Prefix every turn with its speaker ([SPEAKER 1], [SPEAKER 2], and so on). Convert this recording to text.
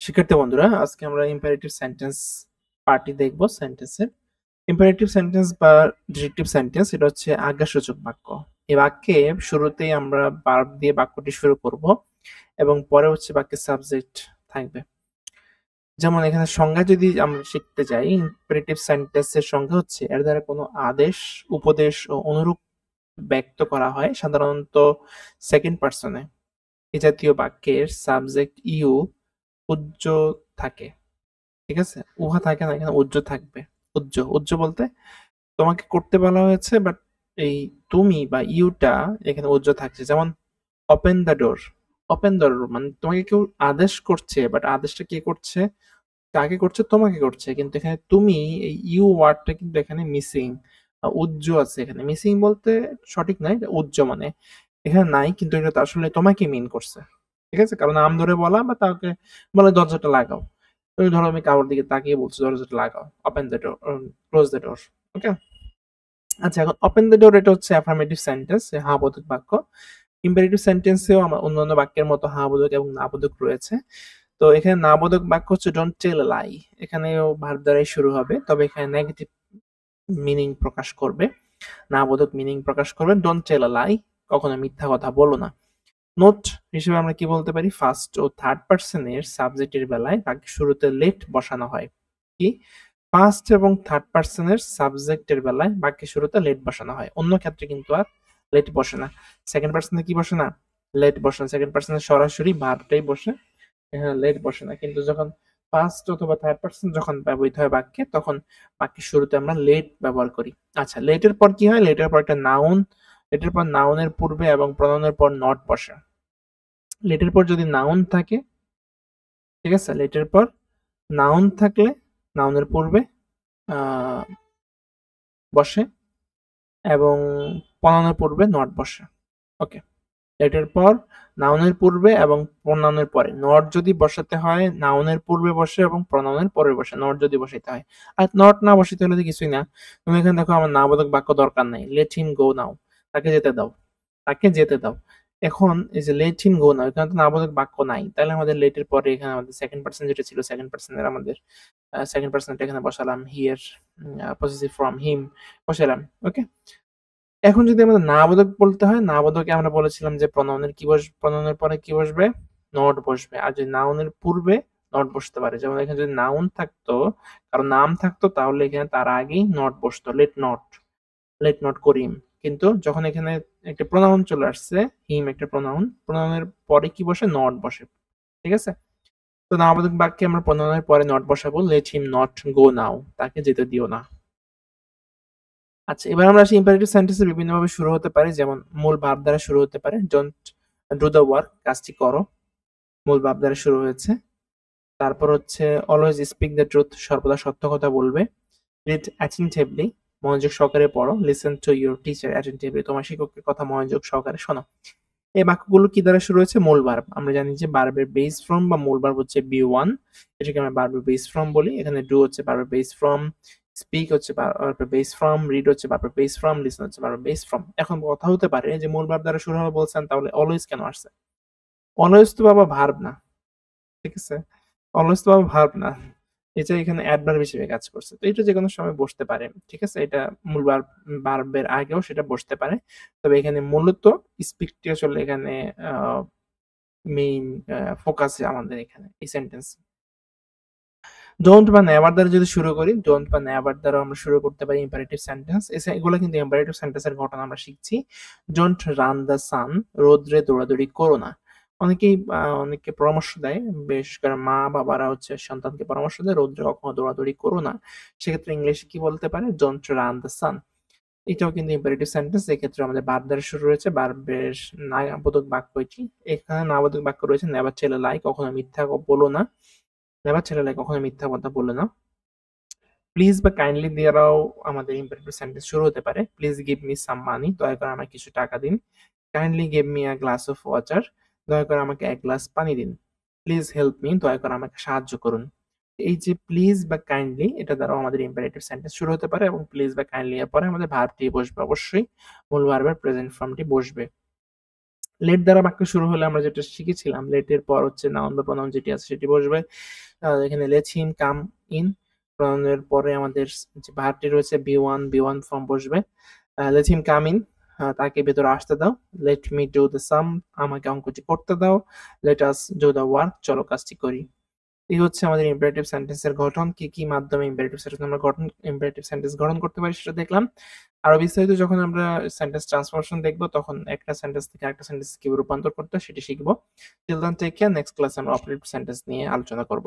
[SPEAKER 1] শিক্ষার্থী বন্ধুরা, আজকে আমরা ইম্পারেটিভ সেন্টেন্স পার্টি দেখব। সেন্টেন্সের ইম্পারেটিভ সেন্টেন্স বা ডিরেক্টিভ সেন্টেন্স এটা হচ্ছে আজ্ঞাসূচক বাক্য। এই বাক্যে শুরুতেই আমরা ভার্ব দিয়ে বাক্যটি শুরু করব এবং পরে হচ্ছে বাক্যের সাবজেক্ট থাকবে। যেমন এখানে সংজ্ঞা যদি আমরা শিখতে যাই, ইম্পারেটিভ সেন্টেন্সের সংজ্ঞা হচ্ছে এর দ্বারা কোনো আদেশ, উপদেশ ও অনুরোধ ব্যক্ত করা হয় সাধারণত সেকেন্ড পারসনে। এই জাতীয় বাক্যের সাবজেক্ট ইউ উজ্জ থাকে। ঠিক আছে, উহা থাকে না, এখানে উজ্জ থাকবে। উজ্জ উজ্জ বলতে তোমাকে করতে বলা হয়েছে, বাট এই তুমি বা ইউটা এখানে উজ্জ থাকছে। যেমন open the door. Open the ডোর মানে তোমাকে কেউ আদেশ করছে, বাট আদেশটা কে করছে, কাকে করছে, তোমাকে করছে। কিন্তু এখানে তুমি, এই ইউ ওয়ার্ডটা কিন্তু এখানে মিসিং। উজ্জ আছে এখানে, মিসিং বলতে সঠিক নাই, এটা উজ্জ মানে এখানে নাই, কিন্তু এটা তো আসলে তোমাকে মিন করছে। ঠিক আছে, কারণ নাম ধরে বলা বা তাকে বলে দরজাটা লাগাও। তুমি ধরো আমি কারোর দিকে তাকিয়ে বলছি দরজাটা লাগাও, open the door, close the door. Okay, আচ্ছা এখন ওপেন দ্য ডোর এটা হচ্ছে অ্যাফার্মেটিভ সেন্টেন্স, হ্যাঁ বোধক বাক্য। ইম্পারেটিভ সেন্টেন্সেও আমার অন্যান্য বাক্যের মতো হ্যাঁ বোধক এবং না বোধক রয়েছে। তো এখানে না বোধক বাক্য হচ্ছে ডোন্ট টেল এ লাই। এখানেও ভার্ব দ্বারাই শুরু হবে, তবে এখানে নেগেটিভ মিনিং প্রকাশ করবে, না বোধক মিনিং প্রকাশ করবে। ডোন্ট টেল এ লাই, কখনো মিথ্যা কথা বলো না। নোট হিসেবে আমরা কি বলতে পারি, ফার্স্ট ও থার্ড পার্সনের সাবজেক্টের বেলায় বাক্যের শুরুতে লেট বসানো হয়। কি, ফার্স্ট এবং থার্ড পার্সনের সাবজেক্টের বেলায় বাক্যের শুরুতে লেট বসানো হয়, অন্য ক্ষেত্রে কিন্তু আর লেট বসে না। সেকেন্ড পার্সনে কি বসে না, লেট বসে না। সেকেন্ড পার্সনে সরাসরি ভার্বটাই বসে, এখানে লেট বসে না। কিন্তু যখন ফার্স্ট অথবা থার্ড পার্সন যখন ব্যবহৃত হয় বাক্যে, তখন বাক্যের শুরুতে আমরা লেট ব্যবহার করি। আচ্ছা, লেটের পর কি হয়, লেটের পর একটা নাউন, লেটের পর নাউনের পূর্বে এবং প্রনাউনের পর নট বসে। লেটের পর যদি নাউন থাকে, ঠিক আছে, লেটের পর নাউন থাকলে নাউনের পূর্বে বসে এবং প্রনাউনের পূর্বে নট বসে। ওকে, লেটের পর নাউনের পূর্বে এবং প্রনাউনের পরে নট যদি বসাতে হয়, নাউনের পূর্বে বসে এবং প্রনাউনের পরে বসে, নট যদি বসাইতে হয়। আর নট না বসাইতে হলে তো কিছুই না। তুমি এখানে দেখো আমার নাবোধক বাক্য দরকার নাই, লেট হিম গো নাও, তাকে যেতে দাও, তাকে যেতে দাও। এখন এই যে লেট হিম গো নাও, এখানে তো নাবোধক বাক্য নাই, তাহলে আমাদের লেটের পরে এখানে আমাদের সেকেন্ড পার্সন যেটা ছিল, সেকেন্ড পার্সনের আমাদের সেকেন্ড পার্সনটা এখানে বসালাম, হিয়ার পসেসিভ ফ্রম হিম বসালাম। ওকে, এখন যদি আমাদের নাবোধক বলতে হয়, নাবোধকে আমরা বলেছিলাম যে প্রনাউনের কি বসবে, প্রনাউনের পরে কি বসবে, নট বসবে। আর যদি নাউনের পূর্বে নট বসতে পারে, যেমন এখানে যদি নাউন থাকতো, কারণ নাম থাকতো, তাহলে এখানে তার আগেই নট বসতো, লেট নট, লেট নট করিম। কিন্তু যখন এখানে একটা প্রনাউন চলে আসছে, হিম একটা প্রনাউন, প্রনাউনের পরে কি বসে, নট বসে। ঠিক আছে, তো নাবোধক বাক্যে আমরা প্রনাউনের পরে নট বসাবো, লেট হিম নট গো নাও, তাকে যেতে দিও না। আচ্ছা, এবার আমরা আসি ইম্পারেটিভ সেন্টেন্সে বিভিন্নভাবে শুরু হতে পারে। যেমন মূল ভার্ব দ্বারা শুরু হতে পারে, ডোন্ট ডু দ্য ওয়ার্ক, কাজটি করো, মূল ভার্ব দ্বারা শুরু হয়েছে। তারপর হচ্ছে অলওয়েজ স্পিক দ্য ট্রুথ, সর্বদা সত্য কথা বলবে। রিড অ্যাটেনটিভলি, মনোযোগ সহকারে পড়ো। Listen to your teacher attentively, তোমার শিক্ষকের কথা মনোযোগ সহকারে শোনো। এই বাক্যগুলো কি দ্বারা শুরু হয়েছে, মূল ভার্ব। আমরা জানি যে ভার্বের বেস ফর্ম বা মূল ভার্ব হচ্ছে বি ওয়ান, এটাকে আমরা ভার্বের বেস ফর্ম বলি। এখানে ডু হচ্ছে ভার্বের বেস ফর্ম, স্পিক হচ্ছে ভার্বের বেস ফর্ম, রিড হচ্ছে ভার্বের বেস ফর্ম, লিসেন হচ্ছে ভার্বের বেস ফর্ম। এখন কথা হতে পারে যে মূল ভার্ব দ্বারা শুরু হবে বলছেন, তাহলে অলওয়েজ কেন আসছে? অলওয়েজ তো বাবা ভার্ব না, ঠিক আছে, অলওয়েজ তো বাবা ভার্ব না, এটা এখানে অ্যাডভার্ব হিসেবে কাজ করছে। তো এটা যেকোনো সময় বসতে পারে, ঠিক আছে, এটা মূল ভার্বের আগেও সেটা বসতে পারে। তবে এখানে মূলত স্পিকটি আসলে এখানে মেইন ফোকাসে আমাদের এখানে এই সেন্টেন্স। ডোন্ট বা নেভার দ্বারা যদি শুরু করি, ডোন্ট বা নেভার দ্বারা আমরা শুরু করতে পারি ইম্পারেটিভ সেন্টেন্স। এগুলো কিন্তু ইম্পারেটিভ সেন্টেন্সের ঘটনা আমরা শিখছি। ডোন্ট রান দ্য সান, রোদ্রে দৌড়াদৌড়ি করো না। অনেকেই অনেককে পরামর্শ দেয়, বিশেষ করে মা বাবারা হচ্ছে সন্তানকে পরামর্শ দেয় রোদ্রে কখনো দৌড়াদৌড়ি করো না। সেক্ষেত্রে ইংলিশে কি বলতে পারে, ডোন্ট রান দ্য সান। এটাও কিন্তু ইম্পারেটিভ সেন্টেন্স, এক্ষেত্রে আমাদের ভার্ব দ্বারা শুরু রয়েছে, ভার্বের নাবোধক বাক্য এটি। এখানে নাবোধক বাক্য রয়েছে নেভার টেল এ লাই, কখনো মিথ্যা বলো না, নেভার টেল এ লাই, কখনো মিথ্যা কথা বলো না। প্লিজ বা কাইন্ডলি দ্বারাও আমাদের ইম্পারেটিভ সেন্টেন্স শুরু হতে পারে। প্লিজ গিভ মি সাম মানি, দয়া করে আমাকে কিছু টাকা দিন। Kindly give me a glass of water, দয়া করে আমাকে এক গ্লাস পানি দিন। প্লিজ হেল্প মি, দয়া করে আমাকে সাহায্য করুন। এই যে প্লিজ বা কাইন্ডলি, এটা দ্বারাও আমাদের ইম্পারেটিভ সেন্টেন্স শুরু হতে পারে, এবং প্লিজ বা কাইন্ডলি এর পরে আমাদের ভার্বটি বসবে, অবশ্যই মূল ভার্বের প্রেজেন্ট ফর্মটি বসবে। লেট দ্বারা বাক্য শুরু হলে আমরা যেটা শিখেছিলাম, লেটের পর হচ্ছে নাউন বা প্রনাউন যেটি আছে সেটি বসবে। এখানে লেটস হিম কাম ইন, প্রনাউনের পরে আমাদের যে ভার্বটি রয়েছে বি ওয়ান ফর্ম বসবে। লেটস হিম কাম ইন, তাকে ভেতরে আসতে দাও। লেট মি ডু দ্য সাম, আমাকে অঙ্কটি করতে দাও। Let us do the work, চলো কাজটি করি। এই হচ্ছে আমাদের ইম্পারেটিভ সেন্টেন্সের গঠন। কি কি মাধ্যমে ইম্পারেটিভ সেন্টেন্স গঠন করতে পারি সেটা দেখলাম। আরো বিস্তারিত যখন আমরা সেন্টেন্স ট্রান্সফরমেশন দেখবো, তখন একটা সেন্টেন্স থেকে আরেকটা সেন্টেন্স কিভাবে রূপান্তর করতে হয় সেটি শিখবো। Till then take care. Next ক্লাসে আমরা অপারেটিভ সেন্টেন্স নিয়ে আলোচনা করব।